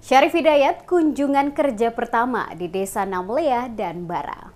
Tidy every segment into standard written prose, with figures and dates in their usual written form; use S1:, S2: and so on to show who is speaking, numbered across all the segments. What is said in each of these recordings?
S1: Syarif Hidayat kunjungan kerja pertama di Desa Namlea dan Bara.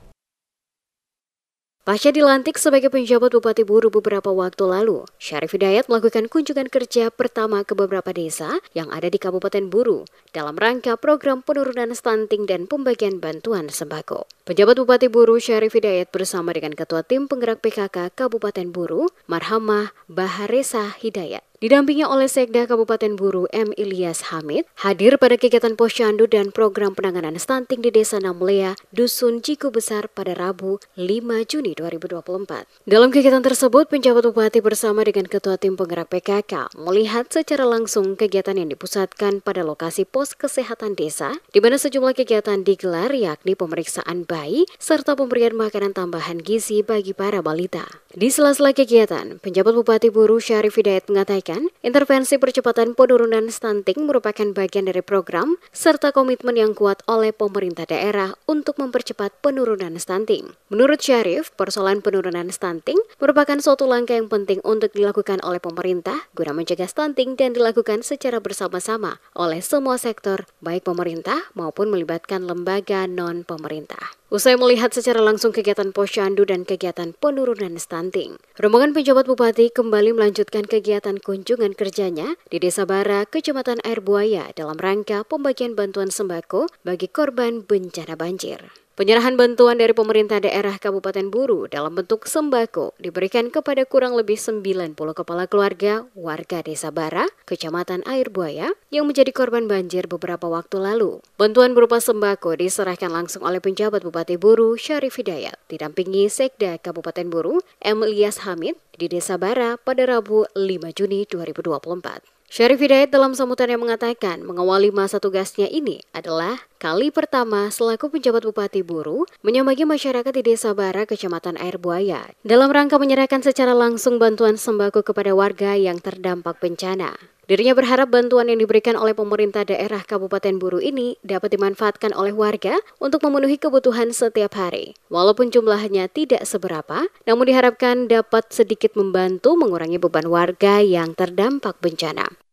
S1: Pasca dilantik sebagai penjabat Bupati Buru beberapa waktu lalu, Syarif Hidayat melakukan kunjungan kerja pertama ke beberapa desa yang ada di Kabupaten Buru dalam rangka program penurunan stunting dan pembagian bantuan sembako. Penjabat Bupati Buru Syarif Hidayat bersama dengan Ketua Tim Penggerak PKK Kabupaten Buru, Marhamah Baharesa Hidayat, didampingi oleh Sekda Kabupaten Buru M. Ilyas Hamid, hadir pada kegiatan posyandu dan program penanganan stunting di Desa Namlea, Dusun Ciku Besar pada Rabu 5 Juni 2024. Dalam kegiatan tersebut, penjabat Bupati bersama dengan Ketua Tim Penggerak PKK melihat secara langsung kegiatan yang dipusatkan pada lokasi pos kesehatan desa, di mana sejumlah kegiatan digelar yakni pemeriksaan bayi serta pemberian makanan tambahan gizi bagi para balita. Di sela-sela kegiatan, penjabat Bupati Buru Syarif Hidayat mengatakan, intervensi percepatan penurunan stunting merupakan bagian dari program serta komitmen yang kuat oleh pemerintah daerah untuk mempercepat penurunan stunting. Menurut Syarif, persoalan penurunan stunting merupakan suatu langkah yang penting untuk dilakukan oleh pemerintah guna mencegah stunting dan dilakukan secara bersama-sama oleh semua sektor, baik pemerintah maupun melibatkan lembaga non-pemerintah. Usai melihat secara langsung kegiatan posyandu dan kegiatan penurunan stunting, rombongan penjabat bupati kembali melanjutkan kegiatan kunjungan kerjanya di Desa Bara, Kecamatan Air Buaya dalam rangka pembagian bantuan sembako bagi korban bencana banjir. Penyerahan bantuan dari pemerintah daerah Kabupaten Buru dalam bentuk sembako diberikan kepada kurang lebih 90 kepala keluarga warga Desa Bara, Kecamatan Air Buaya yang menjadi korban banjir beberapa waktu lalu. Bantuan berupa sembako diserahkan langsung oleh penjabat Bupati Buru Syarif Hidayat, didampingi Sekda Kabupaten Buru M. Ilyas Hamid di Desa Bara pada Rabu 5 Juni 2024. Syarif Hidayat dalam sambutannya mengatakan mengawali masa tugasnya ini adalah kali pertama selaku penjabat Bupati Buru menyambangi masyarakat di Desa Bara, Kecamatan Air Buaya dalam rangka menyerahkan secara langsung bantuan sembako kepada warga yang terdampak bencana. Dirinya berharap bantuan yang diberikan oleh pemerintah daerah Kabupaten Buru ini dapat dimanfaatkan oleh warga untuk memenuhi kebutuhan setiap hari. Walaupun jumlahnya tidak seberapa, namun diharapkan dapat sedikit membantu mengurangi beban warga yang terdampak bencana.